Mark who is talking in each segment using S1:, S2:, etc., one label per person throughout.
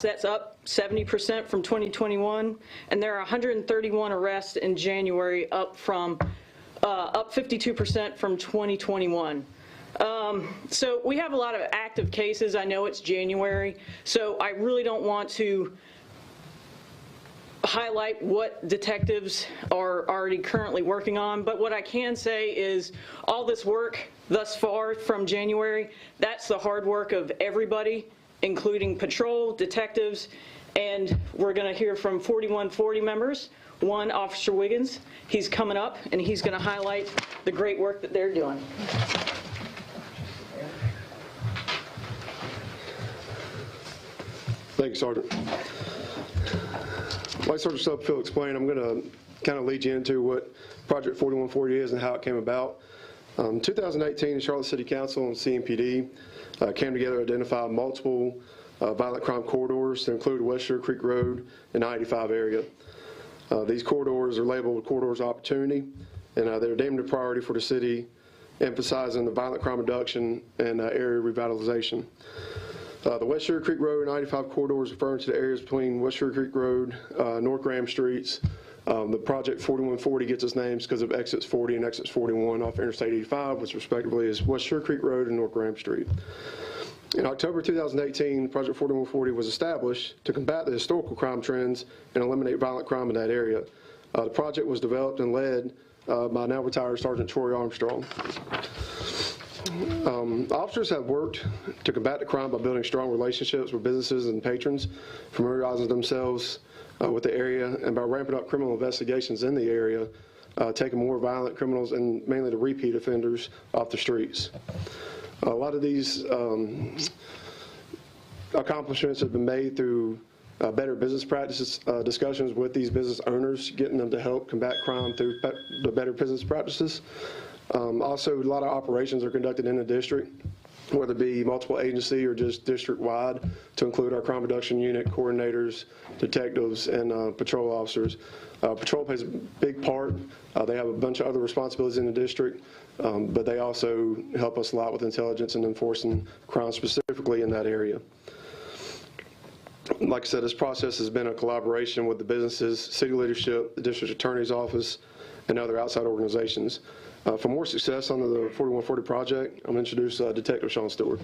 S1: That's up 70% from 2021, and there are 131 arrests in January, up 52% from 2021. So we have a lot of active cases. I know it's January, so I really don't want to highlight what detectives are already currently working on, but what I can say is all this work thus far from January, that's the hard work of everybody, including patrol, detectives, and we're going to hear from 4140 members. One, Officer Wiggins, he's coming up and he's going to highlight the great work that they're doing.
S2: Thank you, Sergeant. Like Sergeant Stubblefield explained, I'm going to kind of lead you into what Project 4140 is and how it came about. 2018, the Charlotte City Council and CMPD came together to identify multiple violent crime corridors that include West Sugar Creek Road and I-85 area. These corridors are labeled corridors of opportunity, and they're deemed a priority for the city, emphasizing the violent crime reduction and area revitalization. The West Sugar Creek Road and I-85 corridors referring to the areas between West Sugar Creek Road, North Graham Streets. The Project 4140 gets its names because of exits 40 and exits 41 off Interstate 85, which respectively is West Sugar Creek Road and North Graham Street. In October 2018, Project 4140 was established to combat the historical crime trends and eliminate violent crime in that area. The project was developed and led by now retired Sergeant Troy Armstrong. Officers have worked to combat the crime by building strong relationships with businesses and patrons, familiarizing themselves with the area, and by ramping up criminal investigations in the area, taking more violent criminals and mainly the repeat offenders off the streets. A lot of these accomplishments have been made through better business practices, discussions with these business owners, getting them to help combat crime through the better business practices. Also, a lot of operations are conducted in the district, whether it be multiple agency or just district-wide, to include our crime reduction unit, coordinators, detectives, and patrol officers. Patrol plays a big part. They have a bunch of other responsibilities in the district, but they also help us a lot with intelligence and enforcing crime specifically in that area. Like I said, this process has been a collaboration with the businesses, city leadership, the district attorney's office, and other outside organizations. For more success under the 4140 project, I'm going to introduce Detective Sean Stewart.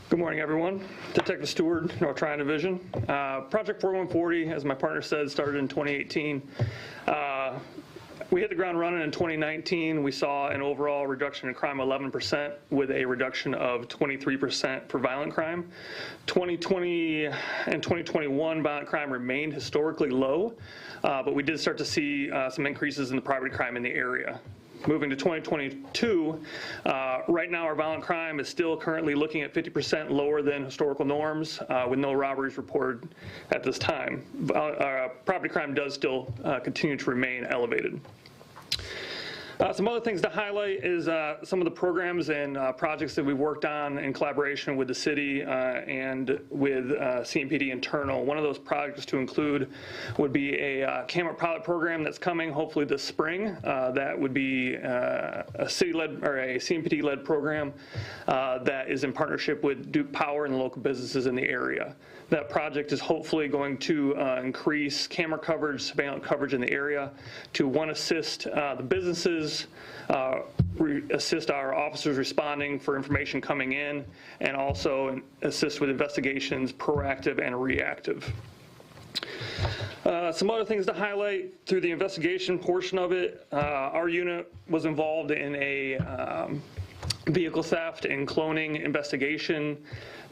S3: Good morning, everyone. Detective Stewart, North Tryon Division. Project 4140, as my partner said, started in 2018. We hit the ground running in 2019. We saw an overall reduction in crime 11% with a reduction of 23% for violent crime. 2020 and 2021 violent crime remained historically low, but we did start to see some increases in the property crime in the area. Moving to 2022, right now our violent crime is still currently looking at 50% lower than historical norms, with no robberies reported at this time. Property crime does still continue to remain elevated. Some other things to highlight is some of the programs and projects that we worked on in collaboration with the city and with CMPD internal. One of those projects to include would be a camera pilot program that's coming hopefully this spring. That would be a city-led or a CMPD-led program that is in partnership with Duke Power and the local businesses in the area. That project is hopefully going to increase camera coverage, surveillance coverage in the area to, one, assist the businesses, assist our officers responding for information coming in, and also assist with investigations, proactive and reactive. Some other things to highlight through the investigation portion of it. Our unit was involved in a vehicle theft and cloning investigation.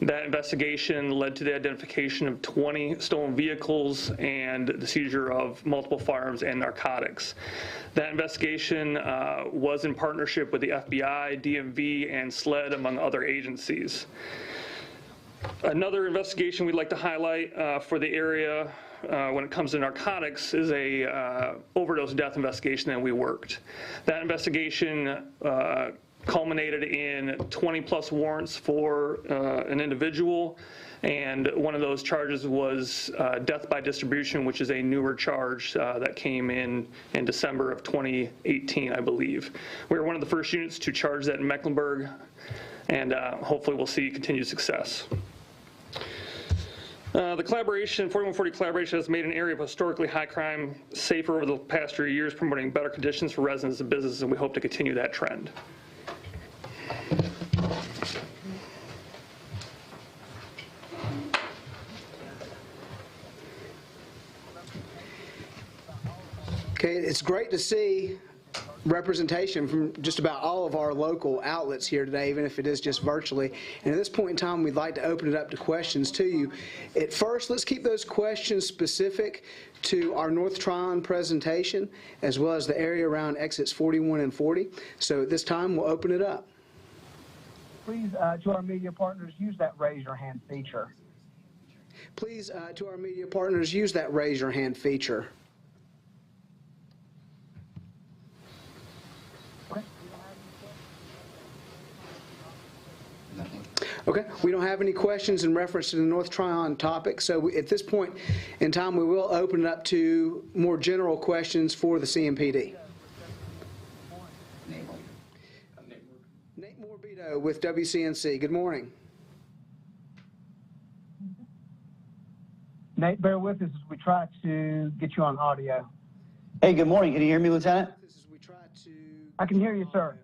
S3: That investigation led to the identification of 20 stolen vehicles and the seizure of multiple firearms and narcotics. That investigation was in partnership with the FBI, DMV, and SLED, among other agencies. Another investigation we'd like to highlight for the area when it comes to narcotics is a overdose death investigation that we worked. That investigation culminated in 20-plus warrants for an individual, and one of those charges was death by distribution, which is a newer charge that came in December of 2018, I believe. We were one of the first units to charge that in Mecklenburg, and hopefully we'll see continued success. The collaboration, 4140 collaboration has made an area of historically high crime safer over the past few years, promoting better conditions for residents and businesses, and we hope to continue that trend.
S4: Okay, it's great to see representation from just about all of our local outlets here today, even if it is just virtually. And at this point in time, we'd like to open it up to questions to you. At first, let's keep those questions specific to our North Tryon presentation, as well as the area around exits 41 and 40. So at this time, we'll open it up.
S5: Please, to our media partners, use that raise your hand feature.
S4: Please, to our media partners, use that raise your hand feature. Okay, we don't have any questions in reference to the North Tryon topic, so at this point in time, we will open it up to more general questions for the CMPD. Nate Morbido with WCNC. Good morning.
S5: Nate, bear with us as we try to get you on audio.
S6: Hey, good morning. Can you hear me, Lieutenant?
S5: I can hear you, sir.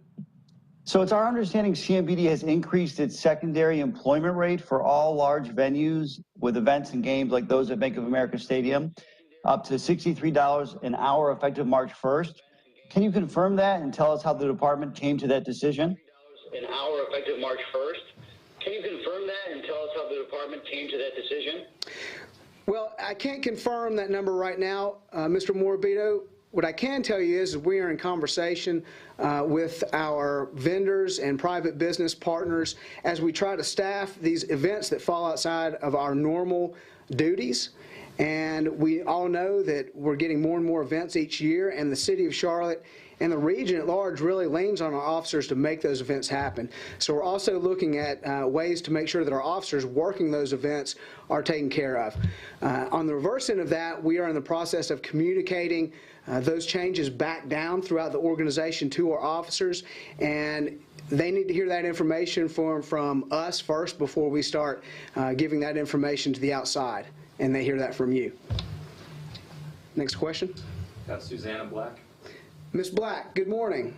S6: So it's our understanding CMPD has increased its secondary employment rate for all large venues with events and games like those at Bank of America Stadium up to $63 an hour effective March 1st. Can you confirm that and tell us how the department came to that decision?
S7: An hour effective March 1st. Can you confirm that and tell us how the department came to that decision?
S4: Well, I can't confirm that number right now, Mr. Morbido. What I can tell you is we are in conversation with our vendors and private business partners as we try to staff these events that fall outside of our normal duties. And we all know that we're getting more and more events each year, and the city of Charlotte and the region at large really leans on our officers to make those events happen. So we're also looking at ways to make sure that our officers working those events are taken care of. On the reverse end of that, we are in the process of communicating those changes back down throughout the organization to our officers, and they need to hear that information from us first before we start giving that information to the outside, and they hear that from you. Next question.
S8: Got Susanna Black.
S4: Ms. Black, good morning.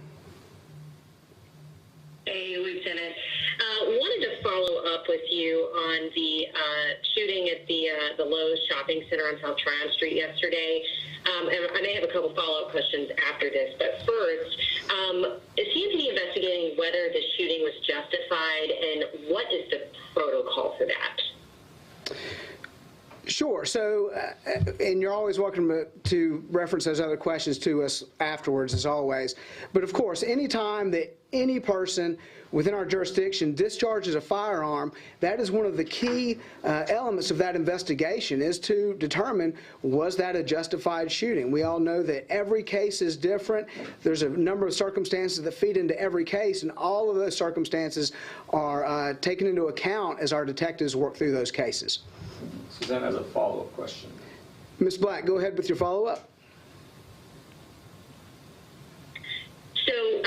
S9: Hey, Lieutenant. Wanted to follow up with you on the shooting at the Lowe's shopping center on South Tryon Street yesterday. And I may have a couple follow-up questions after this, but first, is CMPD investigating whether the shooting was justified, and what is the protocol for that?
S4: Sure. So, and you're always welcome to reference those other questions to us afterwards, as always. But of course, any time that any person within our jurisdiction discharges a firearm, that is one of the key elements of that investigation, is to determine, was that a justified shooting? We all know that every case is different. There's a number of circumstances that feed into every case, and all of those circumstances are taken into account as our detectives work through those cases.
S8: Susanna has a follow-up question.
S4: Ms. Black, go ahead with your follow-up.
S9: So,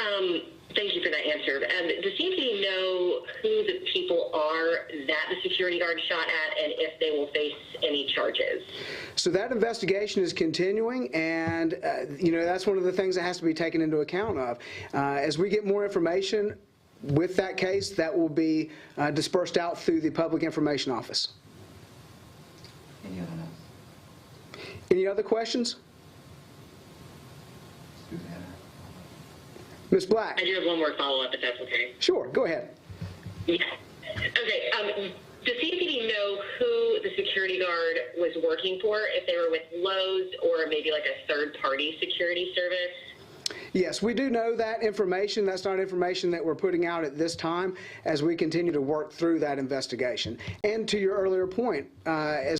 S9: thank you for that answer. Does CMPD know who the people are that the security guard shot at, and if they will face any charges?
S4: So that investigation is continuing, and that's one of the things that has to be taken into account of. As we get more information with that case, that will be dispersed out through the Public Information Office. Any other questions? Ms. Black.
S9: I do have one more follow-up, if that's okay.
S4: Sure, go ahead.
S9: Yeah. Okay. Does CMPD know who the security guard was working for, if they were with Lowe's or maybe like a third-party security service?
S4: Yes, we do know that information. That's not information that we're putting out at this time as we continue to work through that investigation. And to your earlier point, as